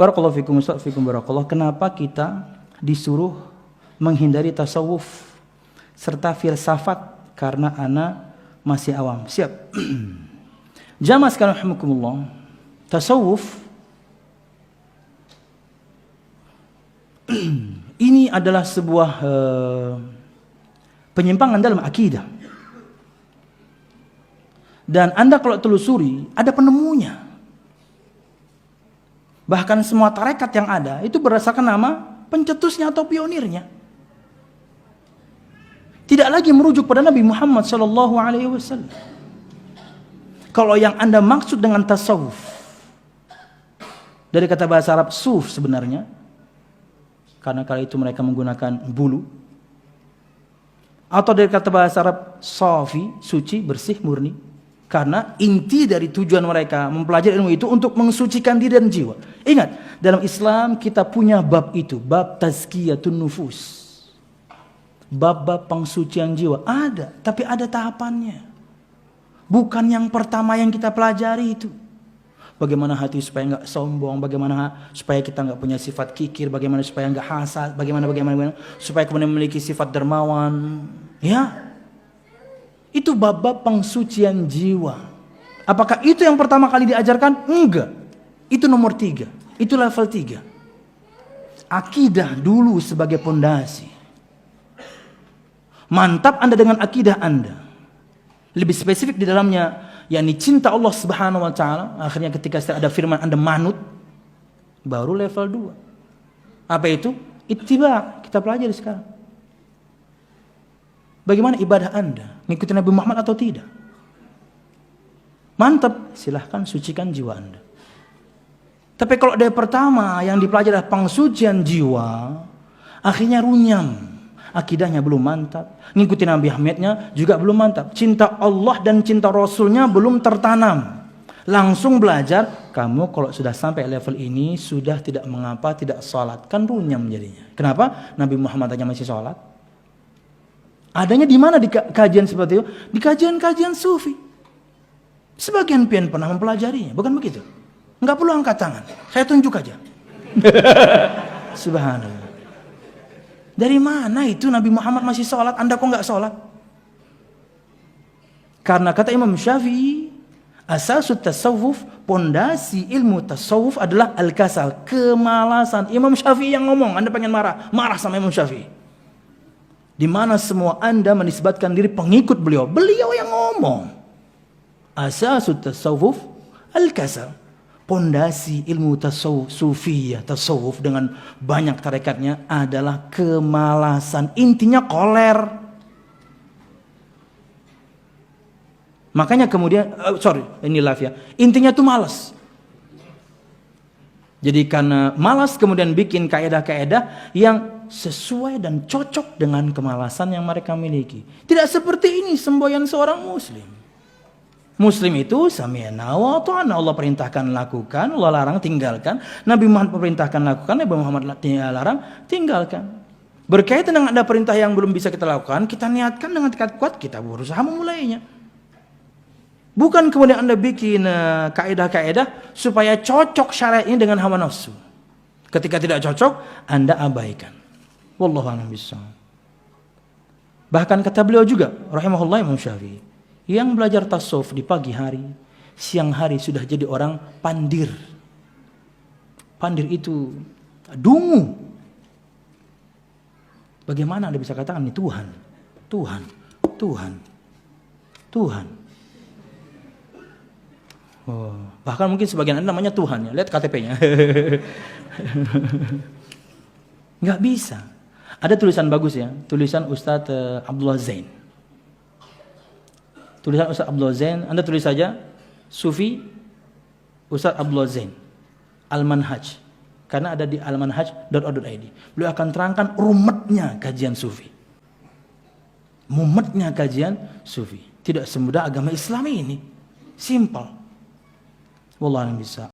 Barakallahu fikum, Ustaz, fikum barakallah. Kenapa kita disuruh menghindari tasawuf serta filsafat? Karena ana masih awam. Siap. Jamaah sekalian rahimakumullah, tasawuf ini adalah sebuah penyimpangan dalam akidah. Dan Anda kalau telusuri, ada penemunya. Bahkan semua tarekat yang ada itu berdasarkan nama pencetusnya atau pionirnya. Tidak lagi merujuk pada Nabi Muhammad SAW. Kalau yang Anda maksud dengan tasawuf, dari kata bahasa Arab suf sebenarnya, karena kala itu mereka menggunakan bulu, atau dari kata bahasa Arab safi, suci, bersih, murni, karena inti dari tujuan mereka mempelajari ilmu itu untuk mensucikan diri dan jiwa. Ingat, dalam Islam kita punya bab itu, bab tazkiyatun nufus. Bab-bab pengsucian jiwa ada, tapi ada tahapannya. Bukan yang pertama yang kita pelajari itu. Bagaimana hati supaya nggak sombong, bagaimana supaya kita nggak punya sifat kikir, bagaimana supaya nggak hasad, bagaimana supaya kemudian memiliki sifat dermawan. Ya, itu bab-bab pengsucian jiwa. Apakah itu yang pertama kali diajarkan? Enggak. Itu nomor 3. Itu level 3. Akidah dulu sebagai pondasi. Mantap Anda dengan akidah Anda. Lebih spesifik di dalamnya, yakni cinta Allah Subhanahu wa taala. Akhirnya ketika ada firman Anda manut, baru level 2. Apa itu? Ittiba. Kita pelajari sekarang. Bagaimana ibadah Anda? Mengikuti Nabi Muhammad atau tidak? Mantap, silahkan sucikan jiwa Anda. Tapi kalau dari pertama yang dipelajari adalah pengsucian jiwa, akhirnya runyam. Akidahnya belum mantap, ngikuti Nabi Muhammadnya juga belum mantap, cinta Allah dan cinta Rasulnya belum tertanam. Langsung belajar, kamu kalau sudah sampai level ini sudah tidak mengapa tidak sholat, kan runyam jadinya. Kenapa? Nabi Muhammad aja masih sholat. Adanya di mana di kajian seperti itu? Di kajian-kajian sufi. Sebagian pian pernah mempelajarinya, bukan begitu? Enggak perlu angkat tangan, saya tunjuk aja. Subhanallah. Dari mana itu Nabi Muhammad masih sholat, Anda kok nggak sholat? Karena kata Imam Syafi'i, asasut tasawuf, pondasi ilmu tasawuf adalah al-kasal, kemalasan. Imam Syafi'i yang ngomong, Anda pengen marah sama Imam Syafi'i. Di mana semua Anda menisbatkan diri pengikut beliau, beliau yang ngomong. Asasut tasawuf, al-kasal. Pondasi ilmu tasawuf, sufiyah, tasawuf dengan banyak tarekatnya adalah kemalasan. Intinya koler. Makanya kemudian, ini live ya. Intinya tuh malas. Jadi karena malas kemudian bikin kaedah-kaedah yang sesuai dan cocok dengan kemalasan yang mereka miliki. Tidak seperti ini semboyan seorang muslim. Muslim itu sami'na wa ta'ana, Allah perintahkan lakukan, Allah larang tinggalkan. Nabi Muhammad perintahkan lakukan, Nabi Muhammad larang tinggalkan. Berkaitan dengan ada perintah yang belum bisa kita lakukan, kita niatkan dengan tekad kuat, kita berusaha memulainya. Bukan kemudian Anda bikin kaedah-kaedah supaya cocok syariat ini dengan hawa nafsu. Ketika tidak cocok, Anda abaikan. Wallahu a'lam bishawab. Bahkan kata beliau juga, rahimahullah Imam Syafi'i, yang belajar tasawuf di pagi hari, siang hari sudah jadi orang pandir. Pandir itu dungu. Bagaimana Anda bisa katakan ini Tuhan? Tuhan, Tuhan, Tuhan. Oh, bahkan mungkin sebagian Anda namanya Tuhan ya. Lihat KTP-nya. Nggak bisa. Ada tulisan bagus ya, tulisan Ustadz Abdullah Zain. Tulisan Ustadz Abdullah Zain, Anda tulis saja Sufi Ustadz Abdullah Zain Al-Manhaj, karena ada di almanhaj.org.id. Beliau akan terangkan rumetnya kajian Sufi, mumetnya kajian Sufi. Tidak semudah agama Islam ini, simpel. Wallahu a'lam bishawab.